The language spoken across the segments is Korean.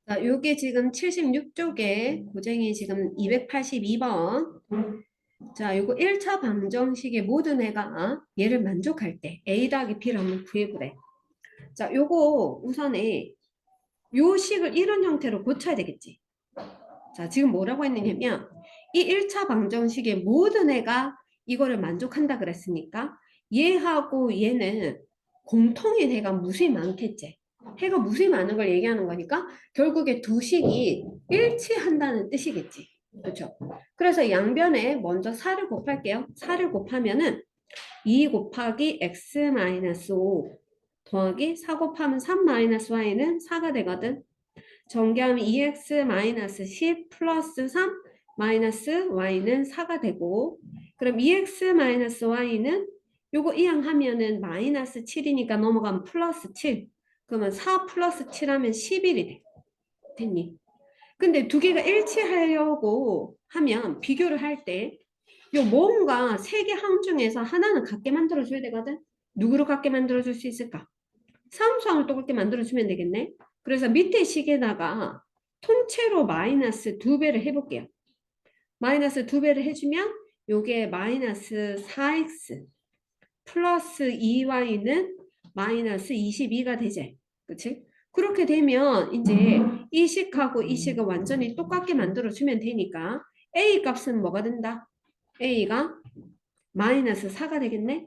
자, 요게 지금 76쪽에 고쟁이 지금 282번. 자, 요거 1차 방정식의 모든 애가 얘를 만족할 때 A 더하기 B를 한번 구해보래. 자, 요거 우선에 요 식을 이런 형태로 고쳐야 되겠지. 자, 지금 뭐라고 했느냐면 이 1차 방정식의 모든 애가 이거를 만족한다 그랬으니까 얘하고 얘는 공통인 해가 무수히 많겠지. 해가 무수히 많은 걸 얘기하는 거니까 결국에 두 식이 일치한다는 뜻이겠지. 그렇죠? 그래서 양변에 먼저 4를 곱할게요. 4를 곱하면은 2 곱하기 x-5 더하기 4 곱하면 3-y는 4가 되거든. 전개하면 2x-10 플러스 3 마이너스 y는 4가 되고, 그럼 2x-y는 요거 이항하면은 마이너스 7이니까 넘어가면 플러스 7. 그러면 4 플러스 7 하면 11이 돼. 됐니? 근데 두 개가 일치하려고 하면 비교를 할 때 요 뭔가 세 개 항 중에서 하나는 같게 만들어줘야 되거든? 누구로 같게 만들어줄 수 있을까? 사음수항을 똑같게 만들어주면 되겠네. 그래서 밑에 식에다가 통째로 마이너스 2배를 해볼게요. 마이너스 2배를 해주면 요게 마이너스 4x 플러스 2y는 마이너스 22가 되지. 그치? 그렇게 되면 이제 이 식하고 이 식을 완전히 똑같게 만들어주면 되니까 a 값은 뭐가 된다? a가 마이너스 4가 되겠네?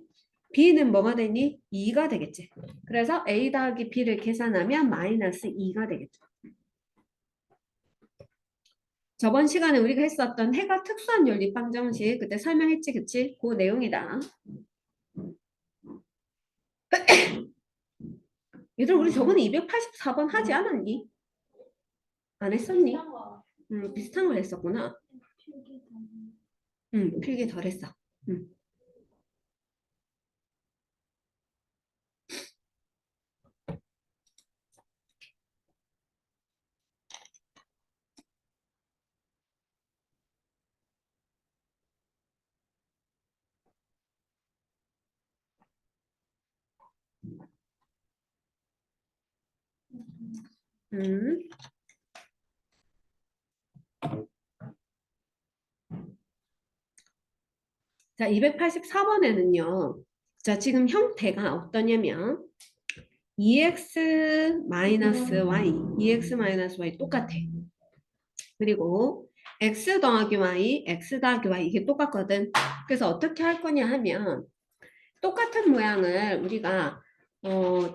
b는 뭐가 되니? 2가 되겠지. 그래서 a 더하기 b를 계산하면 마이너스 2가 되겠죠. 저번 시간에 우리가 했었던 해가 특수한 연립방정식 그때 설명했지, 그치? 그 내용이다. 얘들 우리 저번에 284번 하지 않았니? 안 했었니? 비슷한 걸 했었구나. 필기 덜 했어. 음. 음. 자, 284번에는요. 자, 지금 형태가 어떠냐면 2x-y, 2x-y 똑같아. 그리고 x 더하기 y, x 더하기 y 이게 똑같거든. 그래서 어떻게 할 거냐 하면 똑같은 모양을 우리가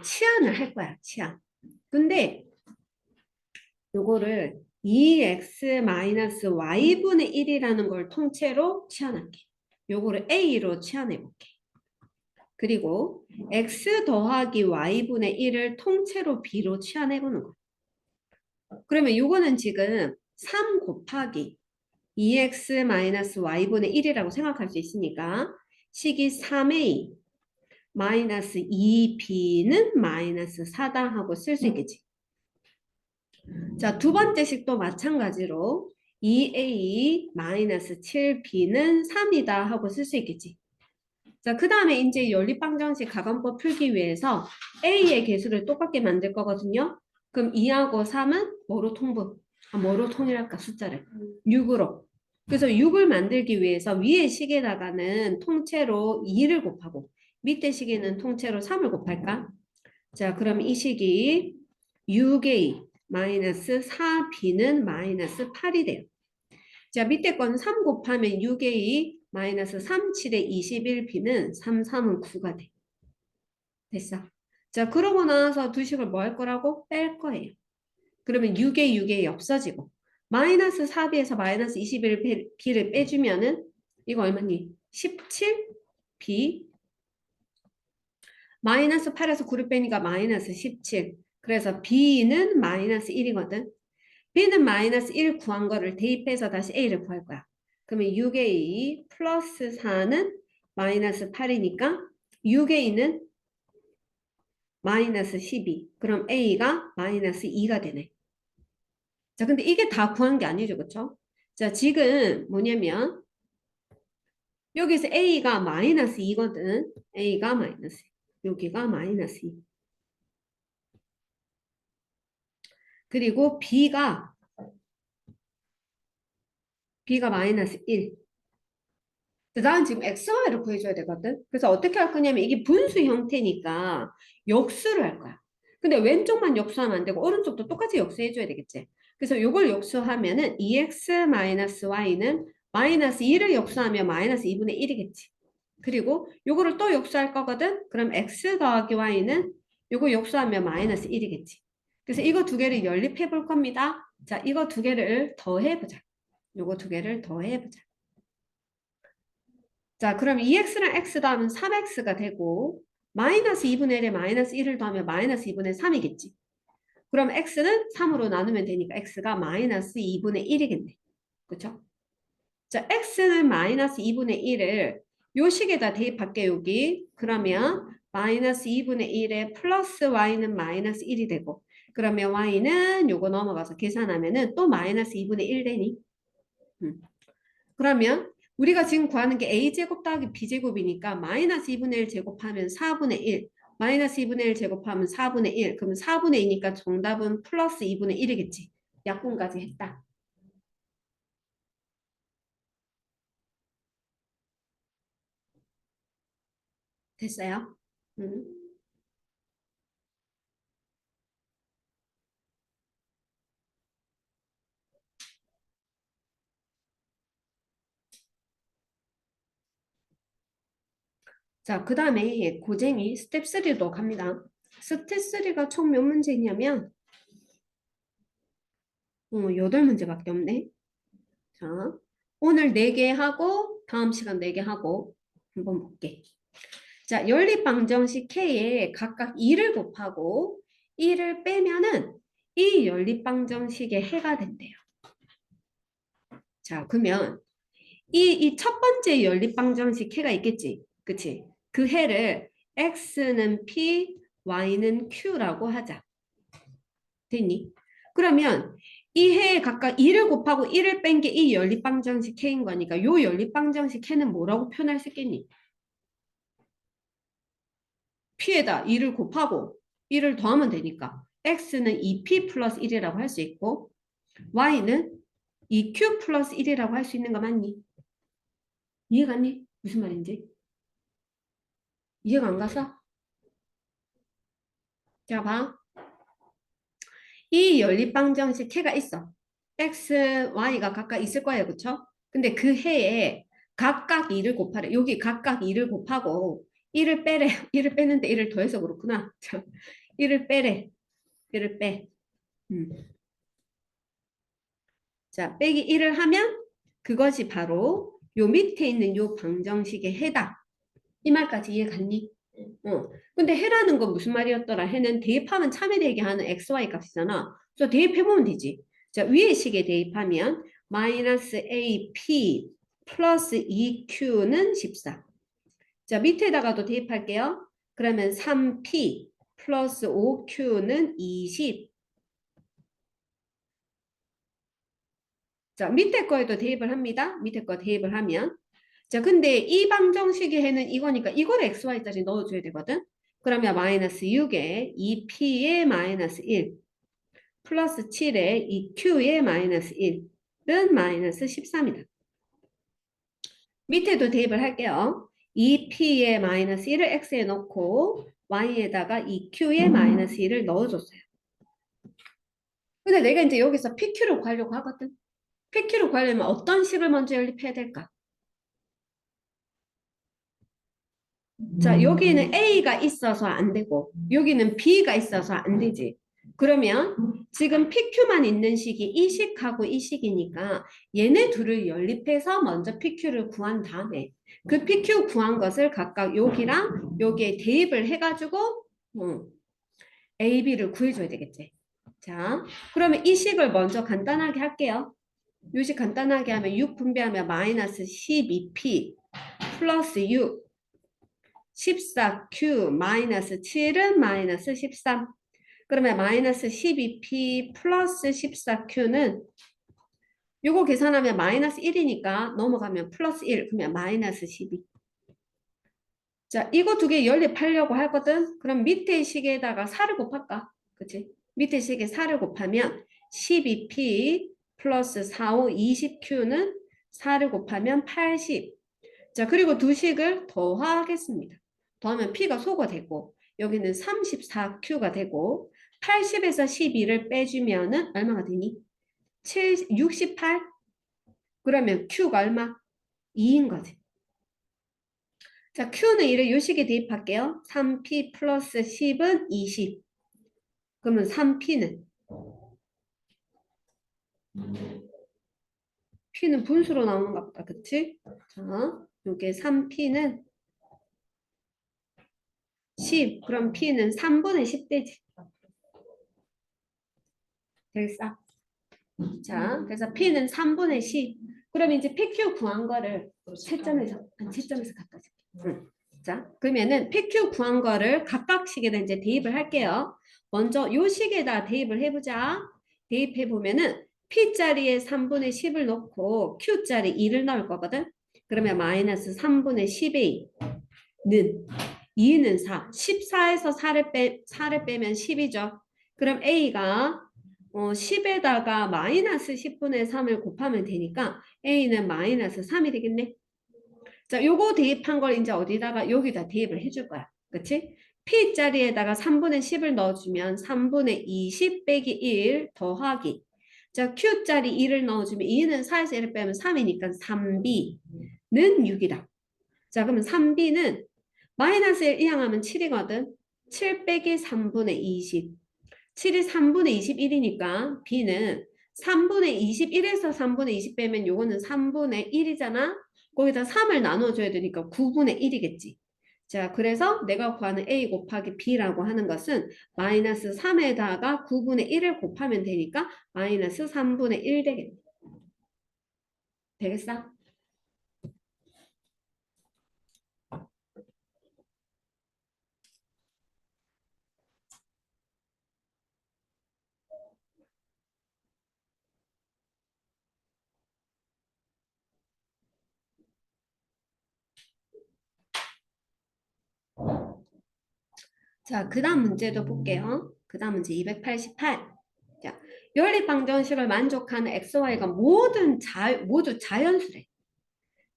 치환을 할 거야. 치환. 근데 요거를 2x-y분의 1이라는 걸 통째로 치환할게. 요거를 a로 치환해 볼게. 그리고 x 더하기 y분의 1을 통째로 b로 치환해 보는 거야. 그러면 요거는 지금 3 곱하기 2x-y분의 1이라고 생각할 수 있으니까 식이 3a 마이너스 2b는 마이너스 4다 하고 쓸 수 있겠지. 자, 두 번째 식도 마찬가지로 2a 마이너스 7b는 3이다 하고 쓸 수 있겠지. 자, 그 다음에 이제 연립방정식 가관법 풀기 위해서 a의 개수를 똑같게 만들 거거든요. 그럼 2하고 3은 뭐로 통분? 뭐로 통일할까? 숫자를 6으로. 그래서 6을 만들기 위해서 위에 식에다가는 통째로 2를 곱하고 밑에 식에는 통째로 3을 곱할까? 자, 그럼 이 식이 6a 마이너스 4b는 마이너스 8이 돼요. 자, 밑에 건 3 곱하면 6a 마이너스 3, 7에 21b는 3, 3은 9가 돼. 됐어. 자, 그러고 나서 두 식을 뭐 할 거라고? 뺄 거예요. 그러면 6에 6에 없어지고 마이너스 4b에서 마이너스 21b를 빼주면은 이거 얼마니? 17b 마이너스 8에서 9를 빼니까 마이너스 17. 그래서 b는 마이너스 1이거든. b는 마이너스 1 구한 거를 대입해서 다시 a를 구할 거야. 그러면 6a 플러스 4는 마이너스 8이니까 6a는 마이너스 12. 그럼 a가 마이너스 2가 되네. 자, 근데 이게 다 구한 게 아니죠, 그쵸? 자, 지금 뭐냐면 여기서 a가 마이너스 2거든. a가 마이너스 2. 여기가 마이너스 2. 그리고 B가 마이너스 1. 나는 지금 XY를 구해줘야 되거든. 그래서 어떻게 할 거냐면 이게 분수 형태니까 역수를 할 거야. 근데 왼쪽만 역수하면 안 되고 오른쪽도 똑같이 역수해줘야 되겠지. 그래서 이걸 역수하면은 2x-y는 마이너스 2를 역수하면 마이너스 2분의 1이겠지. 그리고 요거를 또 역수할 거거든. 그럼 x 더하기 y는 요거 역수하면 마이너스 1이겠지. 그래서 이거 두 개를 연립해 볼 겁니다. 자, 이거 두 개를 더해보자. 요거 두 개를 더해보자. 자, 그럼 2x랑 x 더하면 3x가 되고 마이너스 2분의 1에 마이너스 1을 더하면 마이너스 2분의 3이겠지. 그럼 x는 3으로 나누면 되니까 x가 마이너스 2분의 1이겠네. 그렇죠? 자, x는 마이너스 2분의 1을 요 식에다 대입할게 여기. 그러면 마이너스 2분의 1에 플러스 y는 마이너스 1이 되고 그러면 y는 요거 넘어가서 계산하면은 또 마이너스 2분의 1 되니? 그러면 우리가 지금 구하는 게 a제곱 더하기 b제곱이니까 마이너스 2분의 1 제곱하면 4분의 1 마이너스 2분의 1 제곱하면 4분의 1 그러면 4분의 2니까 정답은 플러스 2분의 1이겠지. 약분까지 했다. 됐어요? 음. 자, 그 다음에 고쟁이 스텝 3로 갑니다. 스텝 3가 총 몇 문제냐면 8문제밖에 없네. 자, 오늘 4개 하고 다음 시간 4개 하고 한번 볼게. 자, 연립방정식 K에 각각 2를 곱하고 1을 빼면은 이 연립방정식의 해가 된대요. 자, 그러면 이 첫 번째 연립방정식 해가 있겠지. 그치? 그 해를 X는 P, Y는 Q라고 하자. 됐니? 그러면 이 해에 각각 2를 곱하고 1을 뺀 게 이 연립방정식 K인 거니까 요 연립방정식 해는 뭐라고 표현할 수 있겠니? P에다 2를 곱하고 1을 더하면 되니까 X는 2P 플러스 1이라고 할 수 있고 Y는 2Q 플러스 1이라고 할 수 있는 거 맞니? 이해갔니? 무슨 말인지? 이해가 안 가서? 자, 봐. 이 연립방정식 해가 있어. X, Y가 각각 있을 거예요. 그쵸? 근데 그 해에 각각 2를 곱하래. 여기 각각 2를 곱하고 1을 빼래. 1을 빼는데 1을 더해서 그렇구나. 자, 1을 빼래. 1을 빼. 음. 자, 빼기 1을 하면 그것이 바로 요 밑에 있는 요 방정식의 해다. 이 말까지 이해 갔니? 근데 해라는 건 무슨 말이었더라? 해는 대입하면 참여되게 하는 xy 값이잖아. 그래서 대입해보면 되지. 자, 위의 식에 대입하면 마이너스 AP 플러스 2Q는 14. 자, 밑에다가도 대입할게요. 그러면 3P 플러스 5Q는 20. 자, 밑에 거에도 대입을 합니다. 밑에 거 대입을 하면. 자, 근데 이 방정식의 해는 이거니까 이걸 xy짜리 넣어줘야 되거든. 그러면 마이너스 6에 2p의 마이너스 1 플러스 7에 2q의 마이너스 1은 마이너스 13이다. 밑에도 대입을 할게요. 2p의 마이너스 1을 x에 넣고 y에다가 2q의 마이너스 1을 넣어줬어요. 근데 내가 이제 여기서 pq를 구하려고 하거든. pq를 구하려면 어떤 식을 먼저 연립해야 될까? 자, 여기는 A가 있어서 안 되고 여기는 B가 있어서 안 되지. 그러면 지금 PQ만 있는 식이 이 식하고 이 식이니까 얘네 둘을 연립해서 먼저 PQ를 구한 다음에 그 PQ 구한 것을 각각 여기랑 여기에 대입을 해가지고 A, B를 구해줘야 되겠지. 자, 그러면 이 식을 먼저 간단하게 할게요. 이 식 간단하게 하면 6 분배하면 마이너스 12P 플러스 6 14Q 마이너스 7은 마이너스 13. 그러면 마이너스 12P 플러스 14Q는 요거 계산하면 마이너스 1이니까 넘어가면 플러스 1. 그러면 마이너스 12. 자, 이거 두 개 연립하려고 하거든. 그럼 밑에 식에다가 4를 곱할까? 그치? 밑에 식에 4를 곱하면 12P 플러스 4, 5, 20Q는 4를 곱하면 80. 자, 그리고 두 식을 더하겠습니다. 더하면 P가 소거 되고 여기는 34Q가 되고 80에서 12를 빼주면은 얼마가 되니? 68? 그러면 Q가 얼마? 2인 거지. 자, Q는 이를 요 식에 대입할게요. 3P 플러스 10은 20. 그러면 3P는? P는 분수로 나오는 것 같다. 그치? 자, 요게 3P는 10. 그럼 P는 3분의 10 되지. 되겠어? 자, 그래서 P는 3분의 10. 그럼 이제 PQ 구한 거를 채점에서 갖다 줄게. 응. 자, 그러면은 PQ 구한 거를 각각 식에다 이제 대입을 할게요. 먼저 요 식에다 대입을 해보자. 대입해 보면은 P자리에 3분의 10을 넣고 Q자리 2를 넣을 거거든. 그러면 마이너스 3분의 10A는 2는 4. 14에서 4를 빼면 10이죠. 그럼 A가 10에다가 마이너스 10분의 3을 곱하면 되니까 A는 마이너스 3이 되겠네. 자, 요거 대입한 걸 이제 어디다가 여기다 대입을 해줄 거야. 그치? P자리에다가 3분의 10을 넣어주면 3분의 20 빼기 1 더하기. 자, Q자리 2를 넣어주면 2는 4에서 1을 빼면 3이니까 3B는 6이다. 자, 그러면 3B는 마이너스 1 이항하면 7이거든. 7 빼기 3분의 20. 7이 3분의 21이니까 B는 3분의 21에서 3분의 20 빼면 요거는 3분의 1이잖아. 거기다 3을 나눠줘야 되니까 9분의 1이겠지. 자, 그래서 내가 구하는 A 곱하기 B라고 하는 것은 마이너스 3에다가 9분의 1을 곱하면 되니까 마이너스 3분의 1 되겠네. 되겠어? 자, 그 다음 문제도 볼게요. 그 다음 문제 288. 자, 연립방정식을 만족하는 XY가 모두 자연수래.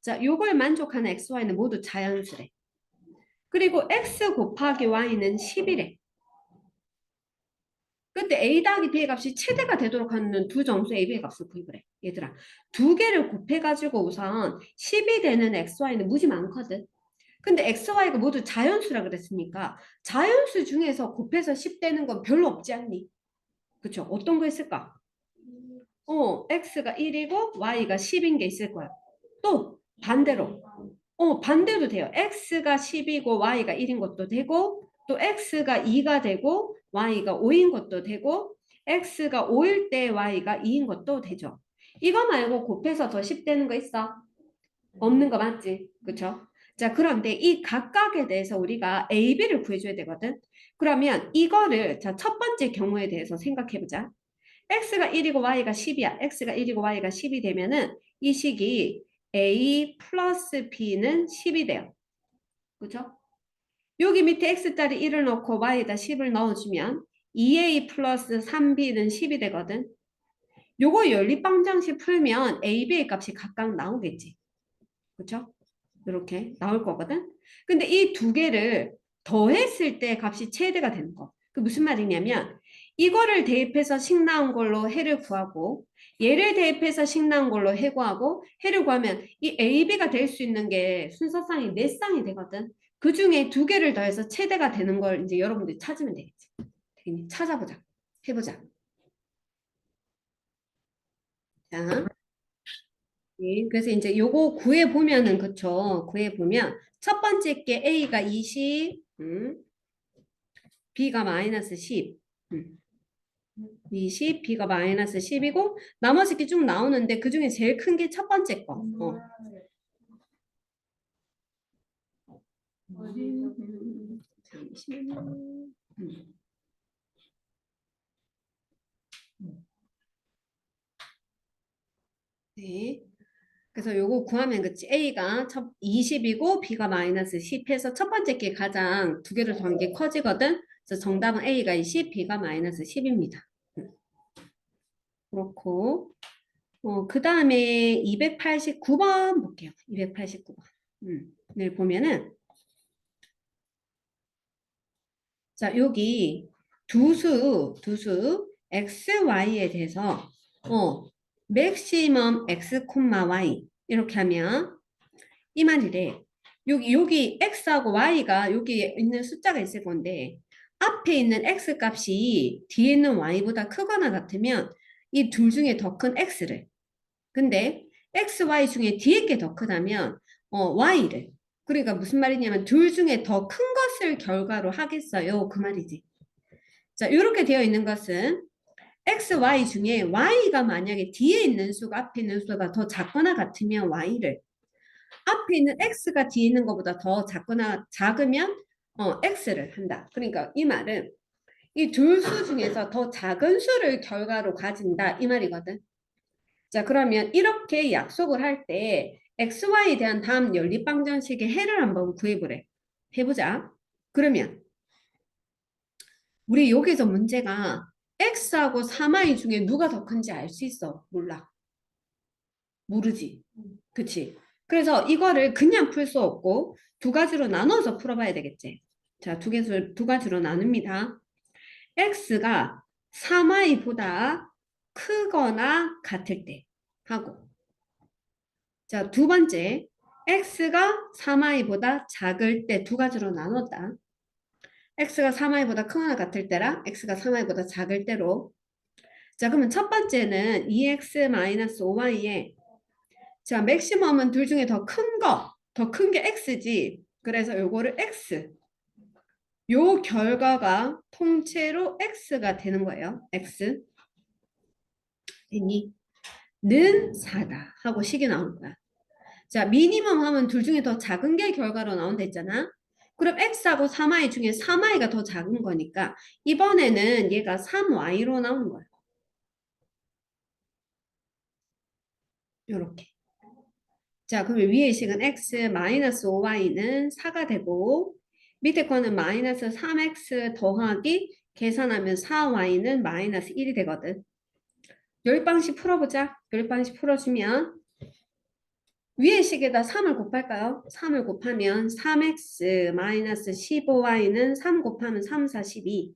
자, 요걸 만족하는 XY는 모두 자연수래. 그리고 X 곱하기 Y는 10이래. 그때 A 더하기 B의 값이 최대가 되도록 하는 두 정수 A, B의 값을 구입을 해. 얘들아, 두 개를 곱해가지고 우선 10이 되는 XY는 무지 많거든. 근데 XY가 모두 자연수라 그랬으니까 자연수 중에서 곱해서 10 되는 건 별로 없지 않니? 그쵸? 어떤 거 있을까? X가 1이고 Y가 10인 게 있을 거야. 또 반대로 반대도 돼요. X가 10이고 Y가 1인 것도 되고 또 X가 2가 되고 Y가 5인 것도 되고 X가 5일 때 Y가 2인 것도 되죠. 이거 말고 곱해서 더 10 되는 거 있어? 없는 거 맞지? 그쵸? 자, 그런데 이 각각에 대해서 우리가 A, B를 구해줘야 되거든. 그러면 이거를 자, 첫 번째 경우에 대해서 생각해보자. X가 1이고 Y가 10이야. X가 1이고 Y가 10이 되면은 이 식이 A 플러스 B는 10이 돼요. 그죠? 여기 밑에 X자리 1을 넣고 Y에다 10을 넣어주면 2A 플러스 3B는 10이 되거든. 요거 연립방정식 풀면 A, B의 값이 각각 나오겠지. 그쵸? 이렇게 나올 거거든. 근데 이 두 개를 더했을 때 값이 최대가 되는 거. 그 무슨 말이냐면 이거를 대입해서 식 나온 걸로 해를 구하고 얘를 대입해서 식 나온 걸로 해 구하고 해를 구하면 이 A, B가 될 수 있는 게 순서상이 네 쌍이 되거든. 그 중에 두 개를 더해서 최대가 되는 걸 이제 여러분들이 찾으면 되겠지. 찾아보자. 해보자. 자, 그래서 이제 요거 구해보면은 그쵸. 구해보면 첫 번째 게 A가 20, B가 마이너스 10. 20, B가 마이너스 10이고 나머지 게 쭉 나오는데 그 중에 제일 큰 게 첫 번째 거. 잠시만요. 네. 그래서 요거 구하면 그치. A가 20이고 B가 마이너스 10 해서 첫 번째 게 가장 두 개를 더한 게 커지거든. 그래서 정답은 A가 20, B가 마이너스 10입니다. 그렇고 그 다음에 289번 볼게요. 289번. 네, 보면은 자, 여기 두수 x, y에 대해서 맥시멈 x, y 이렇게 하면 이 말이래. 여기 x하고 y가 여기 있는 숫자가 있을 건데 앞에 있는 x 값이 뒤에 있는 y보다 크거나 같으면 이 둘 중에 더 큰 x를 근데 x, y 중에 뒤에 게 더 크다면 y를 그러니까 무슨 말이냐면 둘 중에 더 큰 것을 결과로 하겠어요. 그 말이지. 자, 이렇게 되어 있는 것은 x, y 중에 y가 만약에 뒤에 있는 수가 앞에 있는 수가 더 작거나 같으면 y를 앞에 있는 x가 뒤에 있는 것보다 더 작거나 작으면 x를 한다. 그러니까 이 말은 이 둘 수 중에서 더 작은 수를 결과로 가진다 이 말이거든. 자, 그러면 이렇게 약속을 할 때 xy에 대한 다음 연립방정식의 해를 한번 구해보래. 해보자. 그러면 우리 여기서 문제가 x하고 3y 중에 누가 더 큰지 알 수 있어? 몰라. 모르지. 그치? 그래서 이거를 그냥 풀 수 없고 두 가지로 나눠서 풀어봐야 되겠지. 자, 두 가지로 나눕니다. x가 3y보다 크거나 같을 때 하고 자, 두 번째 x가 3y보다 작을 때 두 가지로 나눴다. x가 3y보다 크거나 같을 때랑 x가 3y보다 작을 때로 자, 그러면 첫 번째는 2x-5y에 자, 맥시멈은 둘 중에 더 큰 거, 더 큰 게 x지. 그래서 요거를 x. 요 결과가 통째로 x가 되는 거예요. x. 되니 는 4다 하고 식이 나오는 거야. 자, 미니멈 하면 둘 중에 더 작은 게 결과로 나온다 했잖아. 그럼 x하고 3y 중에 3y가 더 작은 거니까 이번에는 얘가 3y로 나오는 거야. 요렇게. 자, 그러면 위의 식은 x-5y는 4가 되고 밑에 거는 마이너스 3x 더하기 계산하면 4y는 마이너스 1이 되거든. 열방식 풀어보자. 열방식 풀어주면 위의 식에다 3을 곱할까요? 3을 곱하면 3x 마이너스 15y는 3 곱하면 3, 4, 12.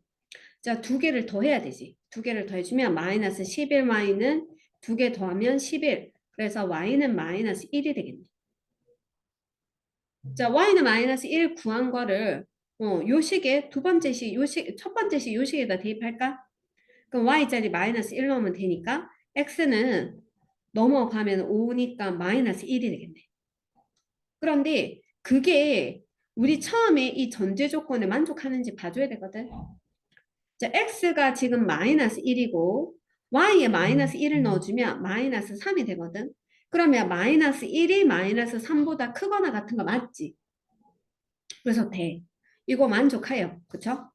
자, 두 개를 더해야 되지. 두 개를 더해주면 마이너스 11y는 두 개 더하면 11. 그래서 y는 마이너스 1이 되겠네. 자, y는 마이너스 1 구한 거를 요 식에 두 번째 식, 첫 번째 식 요 식에다 대입할까? 그럼 y짜리 마이너스 1 넣으면 되니까 x는 넘어가면 5니까 마이너스 1이 되겠네. 그런데 그게 우리 처음에 이 전제 조건에 만족하는지 봐줘야 되거든. 자, x가 지금 마이너스 1이고 y에 마이너스 1을 넣어주면 마이너스 3이 되거든. 그러면 마이너스 1이 마이너스 3보다 크거나 같은 거 맞지? 그래서 돼. 이거 만족해요. 그쵸?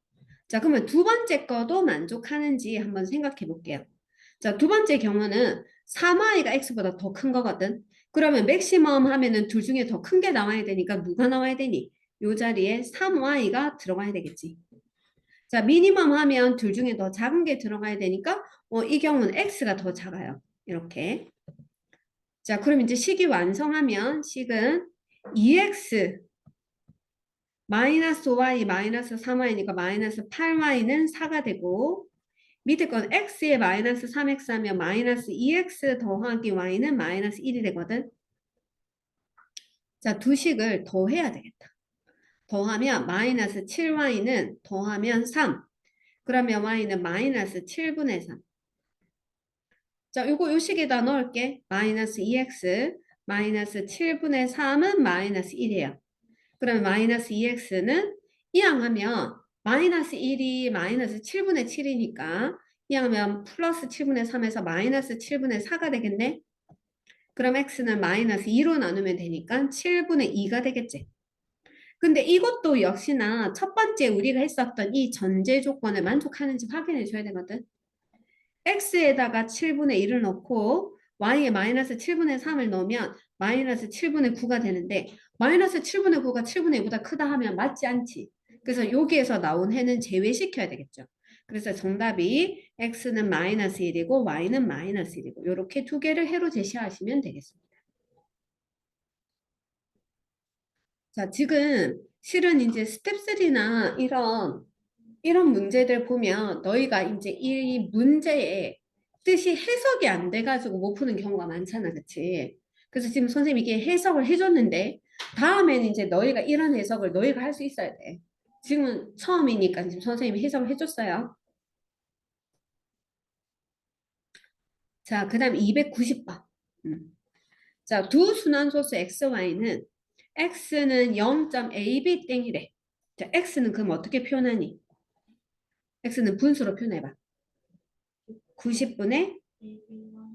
자, 그러면 두 번째 거도 만족하는지 한번 생각해 볼게요. 자, 두 번째 경우는 3y가 x보다 더 큰 거거든. 그러면 맥시멈 하면은 둘 중에 더 큰 게 나와야 되니까 누가 나와야 되니? 요 자리에 3y가 들어가야 되겠지. 자, 미니멈 하면 둘 중에 더 작은 게 들어가야 되니까 이 경우는 x가 더 작아요. 이렇게. 자, 그럼 이제 식이 완성하면 식은 2x 마이너스 5y 마이너스 3y니까 마이너스 8y는 4가 되고 밑에 건 x에 마이너스 3x 하면 마이너스 2x 더하기 y는 마이너스 1이 되거든. 자, 두 식을 더해야 되겠다. 더하면 마이너스 7y는 더하면 3. 그러면 y는 마이너스 7분의 3. 자, 요거 요 식에다 넣을게. 마이너스 2x 마이너스 7분의 3은 마이너스 1이에요. 그러면 마이너스 2x는 이항하면 마이너스 1이 마이너스 7분의 7이니까 이항하면 플러스 7분의 3에서 마이너스 7분의 4가 되겠네. 그럼 x는 마이너스 2로 나누면 되니까 7분의 2가 되겠지. 근데 이것도 역시나 첫 번째 우리가 했었던 이 전제 조건을 만족하는지 확인해 줘야 되거든. x에다가 7분의 1을 넣고 y에 마이너스 7분의 3을 넣으면 마이너스 7분의 9가 되는데 마이너스 7분의 9가 7분의 2보다 크다 하면 맞지 않지? 그래서 여기에서 나온 해는 제외시켜야 되겠죠. 그래서 정답이 x는 마이너스 1이고 y는 마이너스 1이고 이렇게 두 개를 해로 제시하시면 되겠습니다. 자, 지금 실은 이제 스텝 3나 이런 문제들 보면 너희가 이제 이 문제의 뜻이 해석이 안 돼가지고 못 푸는 경우가 많잖아, 그치? 그래서 지금 선생님이 이게 해석을 해줬는데 다음에는 이제 너희가 이런 해석을 너희가 할 수 있어야 돼. 지금은 처음이니까 지금 선생님이 해석을 해줬어요. 자, 그 다음 290번. 자, 두 순환소수 x, y는 x는 0.ab 땡이래. 자, x는 그럼 어떻게 표현하니? x는 분수로 표현해봐. 90분의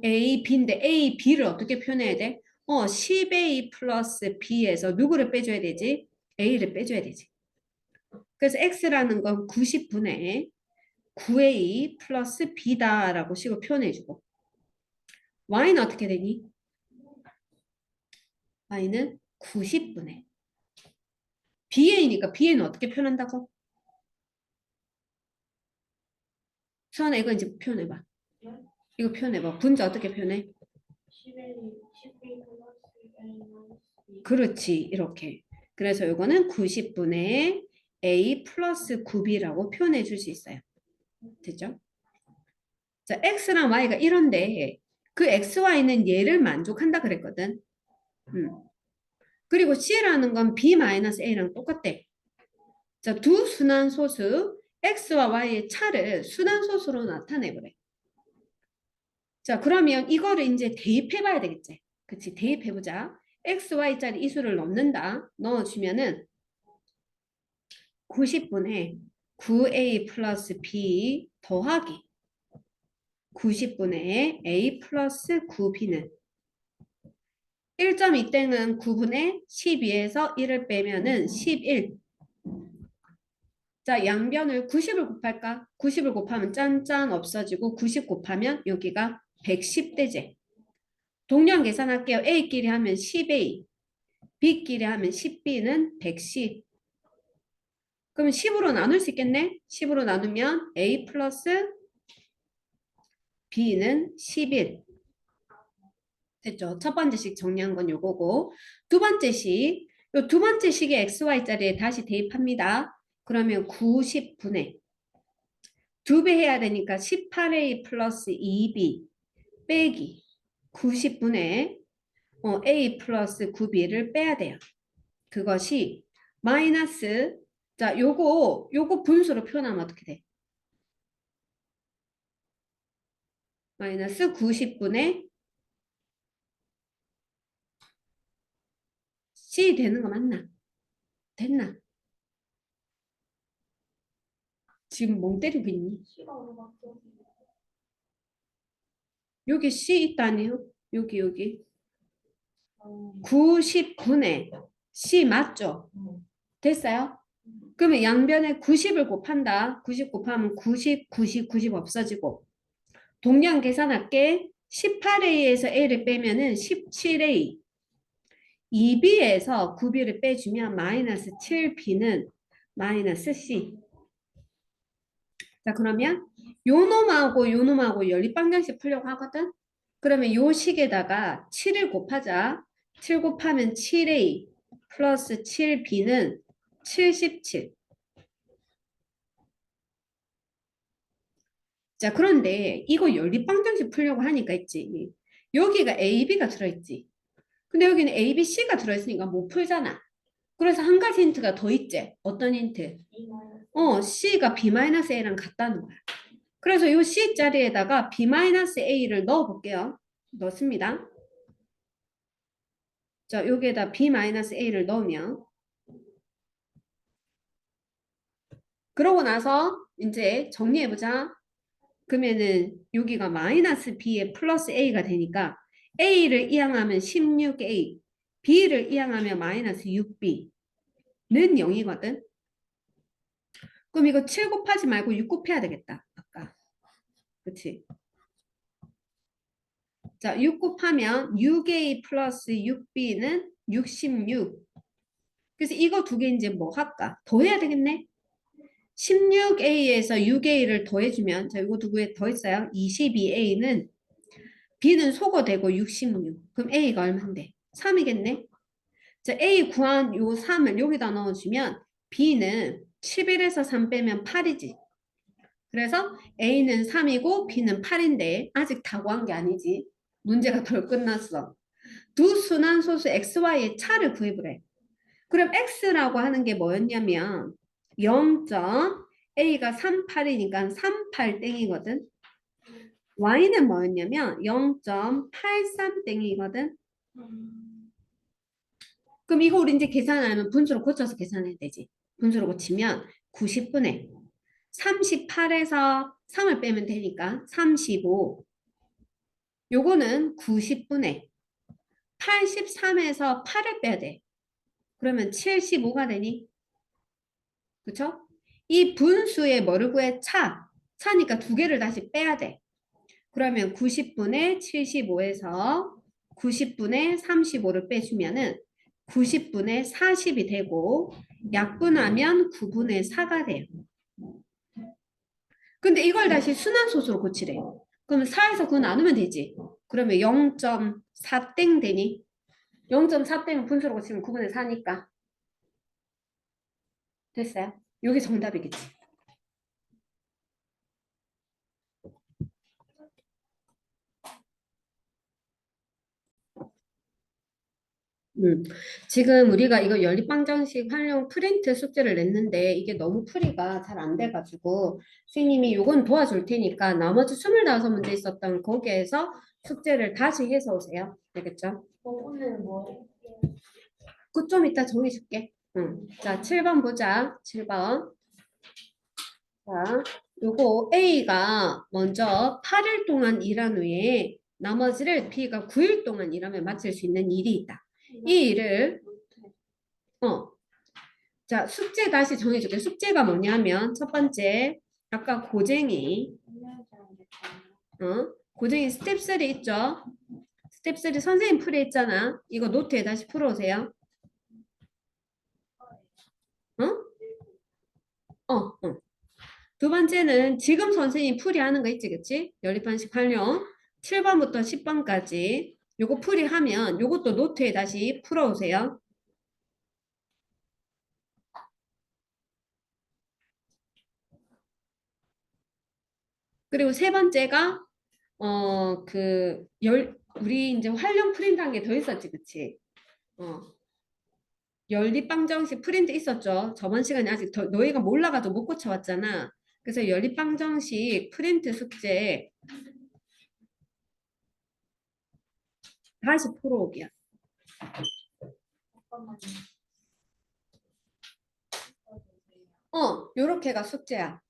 a, b인데 a, b를 어떻게 표현해야 돼? 10a 플러스 b에서 누구를 빼줘야 되지? a를 빼줘야 되지. 그래서 x라는 건 90분의 9a 플러스 b다라고 식으로 표현해주고 y는 어떻게 되니? y는 90분의 ba니까 ba는 어떻게 표현한다고? 수아나 이거 이제 표현해봐. 이거 표현해봐. 분자 어떻게 표현해? 그렇지. 이렇게. 그래서 이거는 90분의 a 플러스 9b라고 표현해 줄 수 있어요. 됐죠? 자, x랑 y가 이런데 그 x, y는 얘를 만족한다 그랬거든. 그리고 c라는 건 b-a랑 똑같대. 자, 두 순환소수 x와 y의 차를 순환소수로 나타내보래. 자, 그러면 이거를 이제 대입해 봐야 되겠지. 그치? 대입해 보자. x, y짜리 이 수를 넣는다. 넣어주면은 90분의 9a 플러스 b 더하기 90분의 a 플러스 9b는 1.2땡은 9분의 12에서 1을 빼면은 11. 자, 양변을 90을 곱할까? 90을 곱하면 짠짠 없어지고 90 곱하면 여기가 110대제. 동량 계산할게요. A끼리 하면 10A, B끼리 하면 10B는 110. 그럼 10으로 나눌 수 있겠네? 10으로 나누면 A 플러스 B는 11. 됐죠? 첫 번째 식 정리한 건 요거고 두 번째 식, 요 두 번째 식의 XY자리에 다시 대입합니다. 그러면 90분의 2배 해야 되니까 18A 플러스 2B 빼기 90분의 A 플러스 9B를 빼야 돼요. 그것이 마이너스 자 요거 분수로 표현하면 어떻게 돼? 마이너스 90분의 C 되는 거 맞나? 됐나? 지금 멍 때리고 있니? 여기 C 있다니요? 여기 90분의 C 맞죠? 됐어요? 그러면 양변에 90을 곱한다. 90 곱하면 90, 90, 90 없어지고 동량 계산할게. 18A에서 A를 빼면은 17A 2B에서 9B를 빼주면 마이너스 7B는 마이너스 C. 자, 그러면 요 놈하고 요 놈하고 연립방정식 풀려고 하거든? 그러면 요 식에다가 7을 곱하자. 7 곱하면 7A 플러스 7B는 77. 자, 그런데 이거 연립방정식 풀려고 하니까 있지. 여기가 A, B가 들어있지. 근데 여기는 A, B, C가 들어있으니까 못 풀잖아. 그래서 한 가지 힌트가 더 있지. 어떤 힌트? C가 B-A랑 같다는 거야. 그래서 이 C 자리에다가 B-A를 넣어볼게요. 넣습니다. 자, 여기에다 B-A를 넣으면 그러고 나서 이제 정리해보자. 그러면은 여기가 마이너스 B에 플러스 A가 되니까 A를 이항하면 16A, B를 이항하면 마이너스 6B는 0이거든. 그럼 이거 7 곱하지 말고 6 곱해야 되겠다. 아까. 그치? 자, 6 곱하면 6A 플러스 6B는 66. 그래서 이거 두 개 이제 뭐 할까? 더해야 되겠네? 16A에서 6A를 더해주면, 자, 이거 두 개 더했어요. 22A는 B는 소거되고 66. 그럼 A가 얼만데? 3이겠네? 자, A 구한 요 3을 여기다 넣어주면 B는 11에서 3 빼면 8이지. 그래서 A는 3이고 B는 8인데 아직 다 구한 게 아니지. 문제가 덜 끝났어. 두 순환소수 XY의 차를 구해보래. 그럼 X라고 하는 게 뭐였냐면 0. A가 38이니까 38땡이거든. Y는 뭐였냐면 0.83땡이거든. 그럼 이거 우리 이제 계산하면 분수로 고쳐서 계산해야 되지. 분수로 고치면 90분의 38에서 3을 빼면 되니까 35. 요거는 90분의 83에서 8을 빼야 돼. 그러면 75가 되니? 그쵸? 이 분수의 뭐를 구해? 차. 차니까 두 개를 다시 빼야 돼. 그러면 90분의 75에서 90분의 35를 빼주면은 90분의 40이 되고 약분하면 9분의 4가 돼요. 근데 이걸 다시 순환소수로 고치래. 그러면 4에서 9 나누면 되지. 그러면 0.4땡 되니? 0.4땡 분수로 고치면 9분의 4니까. 됐어요? 이게 정답이겠지. 지금 우리가 이거 연립방정식 활용 프린트 숙제를 냈는데 이게 너무 풀이가 잘 안 돼가지고 선생님이 요건 도와줄 테니까 나머지 25문제 있었던 거기에서 숙제를 다시 해서 오세요. 알겠죠? 오늘 뭐 그 좀 이따 정해줄게. 응. 자, 7번 보자. 7번. 자, 요거 A가 먼저 8일 동안 일한 후에 나머지를 B가 9일 동안 일하면 마칠 수 있는 일이 있다. 이 일을 자, 숙제 다시 정해줄게. 숙제가 뭐냐면 첫 번째 아까 고쟁이 스텝 3 있죠? 스텝 3 선생님 풀이했잖아. 이거 노트에 다시 풀어오세요. 어? 어. 두 번째는 지금 선생님 풀이하는 거 있지, 그치? 연립방식 활용 7번부터 10번까지 요거 풀이하면 요것도 노트에 다시 풀어오세요. 그리고 세 번째가 우리 이제 활용 프린트한 게 더 있었지, 그치? 연립방정식 프린트 있었죠. 저번 시간에 아직 너희가 몰라가지고 못 고쳐왔잖아. 그래서 연립방정식 프린트 숙제 다시 풀어오기야. 요렇게가 숙제야.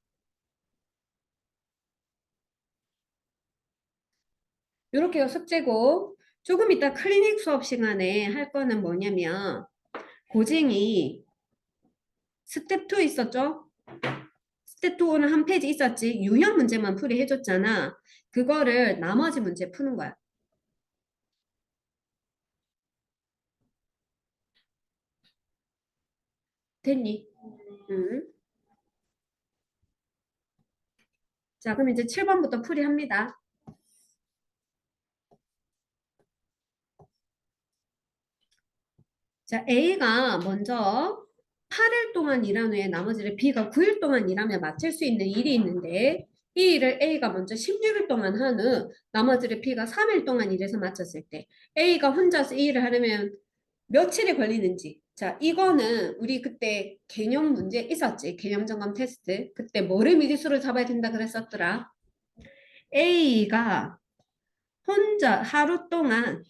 요렇게가 숙제고 조금 이따 클리닉 수업 시간에 할 거는 뭐냐면 고쟁이 스텝 2 있었죠? 스텝 2는 한 페이지 있었지. 유형 문제만 풀이해줬잖아. 그거를 나머지 문제 푸는 거야. 됐니? 응. 자, 그럼 이제 7번부터 풀이합니다. 자, A가 먼저 8일 동안 일한 후에 나머지를 B가 9일 동안 일하며 마칠 수 있는 일이 있는데 이 일을 A가 먼저 16일 동안 한 후 나머지를 B가 3일 동안 일해서 마쳤을 때 A가 혼자서 이 일을 하려면 며칠이 걸리는지 자, 이거는 우리 그때 개념 문제 있었지. 개념 점검 테스트. 그때 뭐를 미지수로 잡아야 된다 그랬었더라. A가 혼자 하루 동안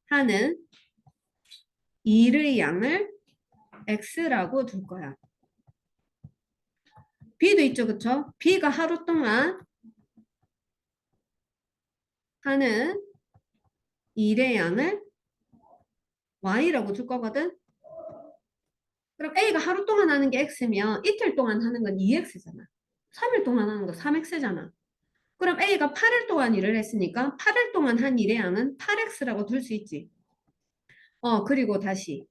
하는 일의 양을 X라고 둘 거야. B도 있죠, 그쵸? B가 하루 동안 하는 일의 양을 Y라고 줄 거거든? 그럼 A가 하루 동안 하는 게 X면 이틀 동안 하는 건 2X잖아. 3일 동안 하는 거 3X잖아. 그럼 A가 8일 동안 일을 했으니까 8일 동안 한 일의 양은 8X라고 둘 수 있지. 그리고 다시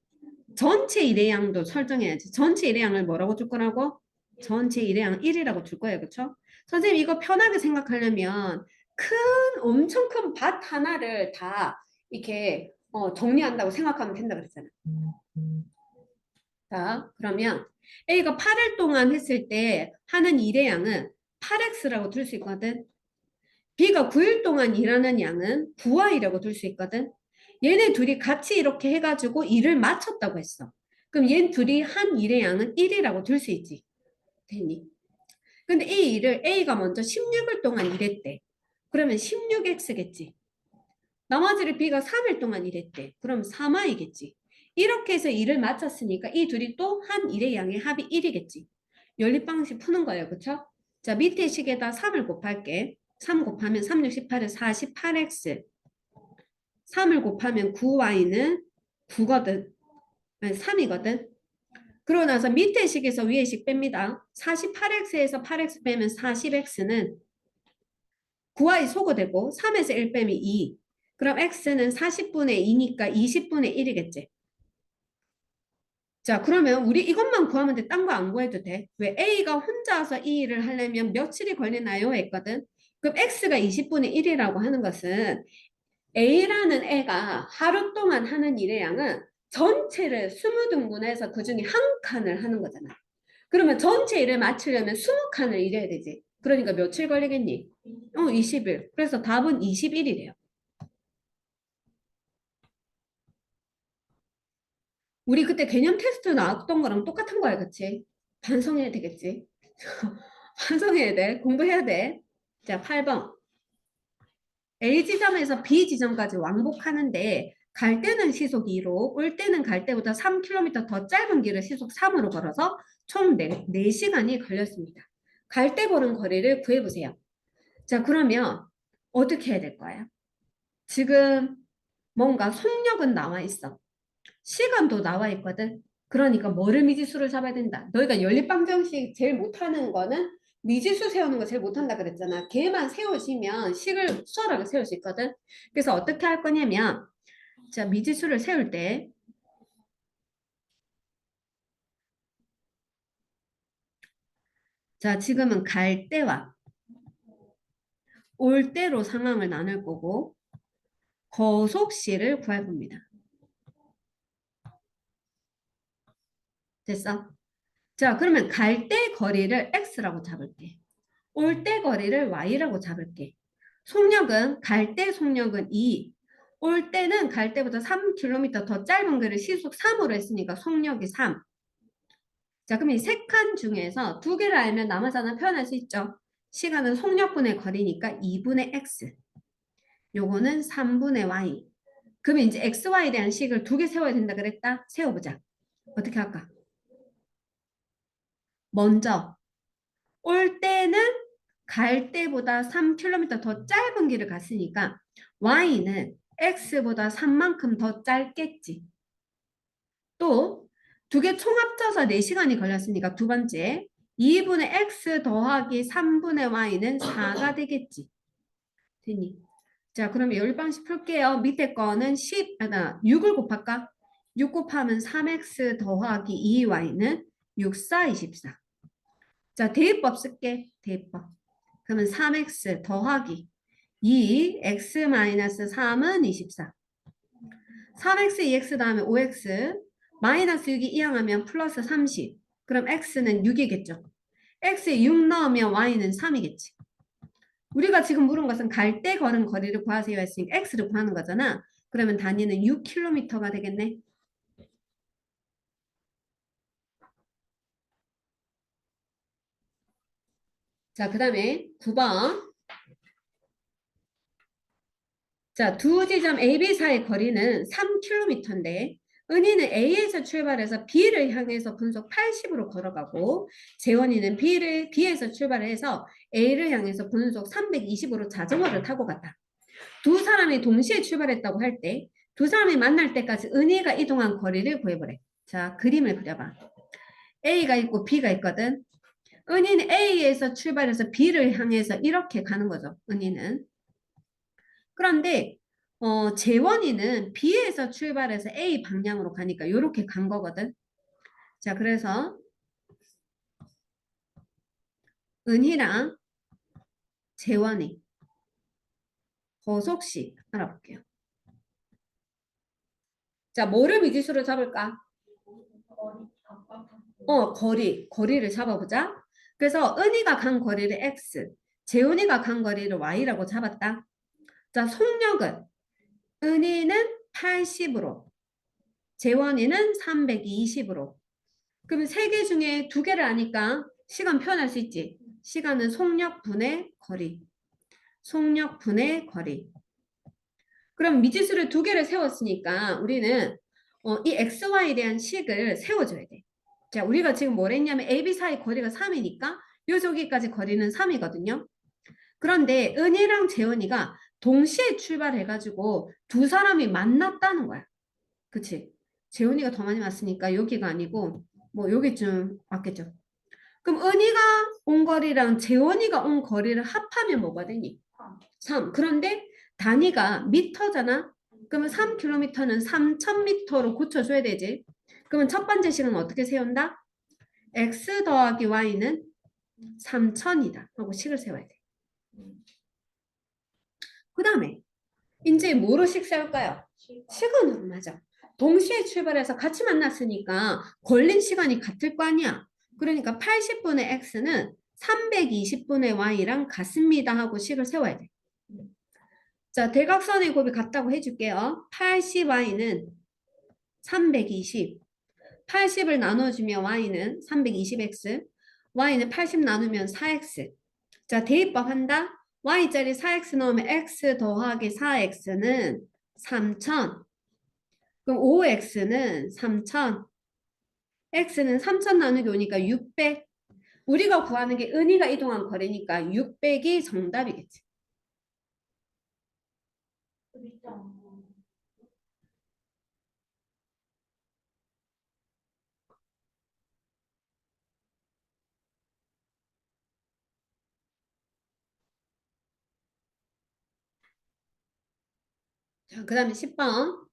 전체 일회양도 설정해야지. 전체 일회양을 뭐라고 줄 거라고? 전체 일회양 1이라고 줄 거예요. 그쵸? 선생님 이거 편하게 생각하려면 엄청 큰 밭 하나를 다 이렇게 정리한다고 생각하면 된다 그랬잖아. 자, 그러면 A가 8일 동안 했을 때 하는 일의 양은 8X라고 둘 수 있거든. B가 9일 동안 일하는 양은 9Y라고 둘 수 있거든. 얘네 둘이 같이 이렇게 해가지고 일을 마쳤다고 했어. 그럼 얘 둘이 한 일의 양은 1이라고 둘 수 있지. 됐니? 근데 이 일을 A가 먼저 16일 동안 일했대. 그러면 16X겠지. 나머지를 B가 3일 동안 일했대. 그럼 3Y겠지. 이렇게 해서 일을 마쳤으니까 이 둘이 또 한 일의 양의 합이 1이겠지. 연립방식 푸는 거예요. 그쵸? 자, 밑에 식에다 3을 곱할게. 3 곱하면 3, 6, 18은 48x. 3을 곱하면 9y는 9거든. 아니, 3이거든. 그러고 나서 밑에 식에서 위에 식 뺍니다. 48x에서 8x 빼면 40x는 9y 소거되고 3에서 1 빼면 2. 그럼 x는 40분의 2니까 20분의 1이겠지. 자, 그러면 우리 이것만 구하면 돼. 딴 거 안 구해도 돼. 왜? A가 혼자서 이 일을 하려면 며칠이 걸리나요? 했거든. 그럼 X가 20분의 1이라고 하는 것은 A라는 애가 하루 동안 하는 일의 양은 전체를 20등분해서 그중에 한 칸을 하는 거잖아. 그러면 전체 일을 마치려면 20칸을 일해야 되지. 그러니까 며칠 걸리겠니? 20일. 그래서 답은 21이래요. 우리 그때 개념 테스트 나왔던 거랑 똑같은 거야, 그치? 반성해야 되겠지? 반성해야 돼. 공부해야 돼. 자, 8번. A 지점에서 B 지점까지 왕복하는데 갈 때는 시속 2로 올 때는 갈 때보다 3km 더 짧은 길을 시속 3으로 걸어서 총 4시간이 걸렸습니다. 갈 때 걸은 거리를 구해보세요. 자, 그러면 어떻게 해야 될 거예요? 지금 뭔가 속력은 나와 있어. 시간도 나와 있거든. 그러니까 뭐를 미지수를 잡아야 된다. 너희가 연립방정식 제일 못하는 거는 미지수 세우는 거 제일 못한다 그랬잖아. 걔만 세우시면 식을 수월하게 세울 수 있거든. 그래서 어떻게 할 거냐면 자, 미지수를 세울 때 자, 지금은 갈 때와 올 때로 상황을 나눌 거고 거속시를 구할 겁니다. 됐어? 자, 그러면 갈 때 거리를 x라고 잡을게. 올 때 거리를 y라고 잡을게. 속력은 갈 때 속력은 2. 올 때는 갈 때보다 3km 더 짧은 거리를 시속 3으로 했으니까 속력이 3. 자, 그럼 이 세 칸 중에서 두 개를 알면 나머지 하나 표현할 수 있죠. 시간은 속력분의 거리니까 2분의 x. 요거는 3분의 y. 그러면 이제 x, y에 대한 식을 두 개 세워야 된다 그랬다? 세워보자. 어떻게 할까? 먼저 올 때는 갈 때보다 3km 더 짧은 길을 갔으니까 y는 x보다 3만큼 더 짧겠지. 또 두 개 총 합쳐서 4시간이 걸렸으니까 두 번째 2분의 x 더하기 3분의 y는 4가 되겠지. 됐니? 자, 그러면 열방식 풀게요. 밑에 거는 6을 곱할까? 6 곱하면 3x 더하기 2y는 6, 4, 24. 자, 대입법 쓸게. 대입법. 그러면 3x 더하기 2x-3은 24. 3x, 2x 다음에 5x 마이너스 6이 이항하면 플러스 30. 그럼 x는 6이겠죠. x에 6 넣으면 y는 3이겠지. 우리가 지금 물은 것은 갈 때 걸은 거리를 구하세요 했으니까 x를 구하는 거잖아. 그러면 단위는 6km가 되겠네. 자, 그 다음에 9번. 자, 두 지점 A, B 사이의 거리는 3km인데 은희는 A에서 출발해서 B를 향해서 분속 80으로 걸어가고 재원이는 B에서 출발해서 A를 향해서 분속 320으로 자전거를 타고 갔다. 두 사람이 동시에 출발했다고 할 때 두 사람이 만날 때까지 은희가 이동한 거리를 구해보래. 자, 그림을 그려봐. A가 있고 B가 있거든. 은희는 A에서 출발해서 B를 향해서 이렇게 가는 거죠. 은희는. 그런데 재원이는 B에서 출발해서 A 방향으로 가니까 이렇게 간 거거든. 자, 그래서 은희랑 재원이 거속식 알아볼게요. 자, 뭐를 미지수로 잡을까? 거리를 잡아보자. 그래서 은희가 간 거리를 X, 재훈이가 간 거리를 Y라고 잡았다. 자, 속력은 은희는 80으로, 재원이는 320으로. 그러면 세 개 중에 두 개를 아니까 시간 표현할 수 있지. 시간은 속력 분의 거리. 속력 분의 거리. 그럼 미지수를 두 개를 세웠으니까 우리는 이 XY에 대한 식을 세워줘야 돼. 자, 우리가 지금 뭘 했냐면 AB 사이 거리가 3이니까 요 저기까지 거리는 3이거든요. 그런데 은희랑 재원이가 동시에 출발해가지고 두 사람이 만났다는 거야. 그치? 재원이가 더 많이 왔으니까 여기가 아니고 뭐 여기쯤 왔겠죠. 그럼 은희가 온 거리랑 재원이가 온 거리를 합하면 뭐가 되니? 3. 그런데 단위가 미터잖아. 그러면 3km는 3000m로 고쳐줘야 되지. 그러면 첫 번째 식은 어떻게 세운다? x 더하기 y는 3000이다 하고 식을 세워야 돼. 그 다음에 이제 뭐로 식 세울까요? 시간으로. 맞아. 동시에 출발해서 같이 만났으니까 걸린 시간이 같을 거 아니야. 그러니까 80분의 x는 320분의 y랑 같습니다 하고 식을 세워야 돼. 자, 대각선의 곱이 같다고 해줄게요. 80y는 320. 80을 나눠주면 y는 320x. y는 80 나누면 4x. 자, 대입법 한다. y짜리 4x 넣으면 x 더하기 4x는 3000. 그럼 5x는 3000. x는 3000 나누기 오니까 600. 우리가 구하는 게 은희가 이동한 거리니까 600이 정답이겠지. 자, 그 다음에 10번.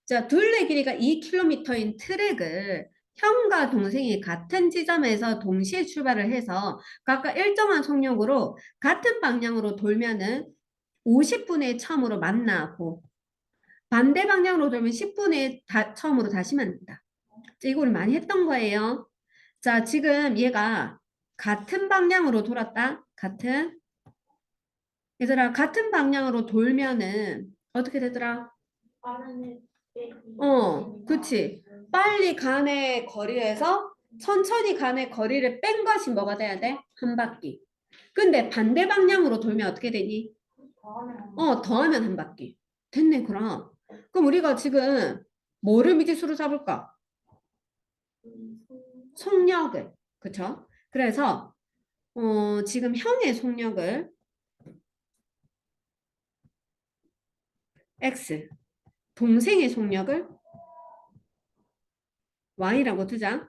자, 둘레 길이가 2km인 트랙을 형과 동생이 같은 지점에서 동시에 출발을 해서 각각 일정한 속력으로 같은 방향으로 돌면은 50분의 처음으로 만나고 반대 방향으로 돌면 10분의 처음으로 다시 만난다. 자, 이거 우리 많이 했던 거예요. 자, 지금 얘가 같은 방향으로 돌았다. 얘들아, 같은 방향으로 돌면은 어떻게 되더라? 그치. 빨리 간의 거리에서 천천히 간의 거리를 뺀 것이 뭐가 돼야 돼? 한 바퀴. 근데 반대 방향으로 돌면 어떻게 되니? 더하면 한 바퀴. 됐네, 그럼. 그럼 우리가 지금 뭐를 미지수로 잡을까? 속력을. 그쵸? 그래서, 지금 형의 속력을 X, 동생의 속력을 Y라고 두자.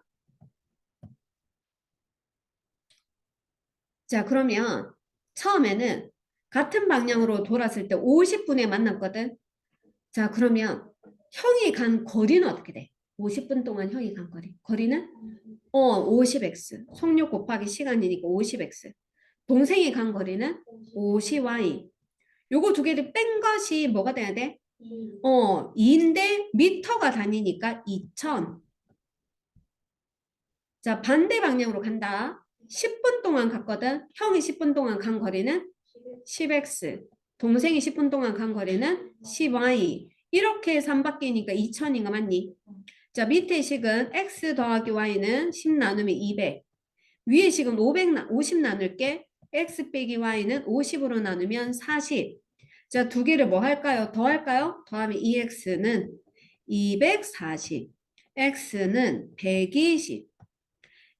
자, 그러면 처음에는 같은 방향으로 돌았을 때 50분에 만났거든. 자, 그러면 형이 간 거리는 어떻게 돼? 50분 동안 형이 간 거리. 거리는 50x. 속력 곱하기 시간이니까 50x. 동생이 간 거리는 50y. 요거 두 개를 뺀 것이 뭐가 돼야 돼? 2인데 미터가 다니니까 2000. 자, 반대 방향으로 간다. 10분 동안 갔거든. 형이 10분 동안 간 거리는 10x. 동생이 10분 동안 간 거리는 10y. 이렇게 3바뀌니까 2000인가 맞니? 자, 밑에 식은 x 더하기 y는 10 나누면 200. 위에 식은 50 나눌게. x 빼기 y는 50으로 나누면 40. 자, 두 개를 뭐 할까요? 더 할까요? 더하면 2x는 240. x는 120.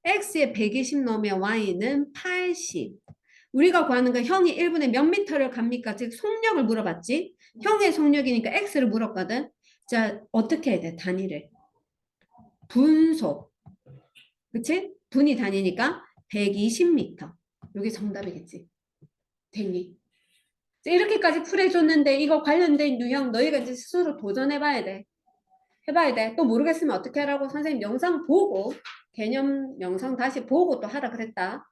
x에 120 넣으면 y는 80. 우리가 구하는 건 형이 1분에 몇 미터를 갑니까? 즉 속력을 물어봤지. 형의 속력이니까 x를 물었거든. 자, 어떻게 해야 돼? 단위를. 분속. 그치? 분이 다니니까 120m. 이게 정답이겠지. 됐니? 이렇게까지 풀어줬는데 이거 관련된 유형 너희가 이제 스스로 도전해봐야 돼. 해봐야 돼. 또 모르겠으면 어떻게 하라고 선생님 영상 보고 개념 영상 다시 보고 또 하라 그랬다.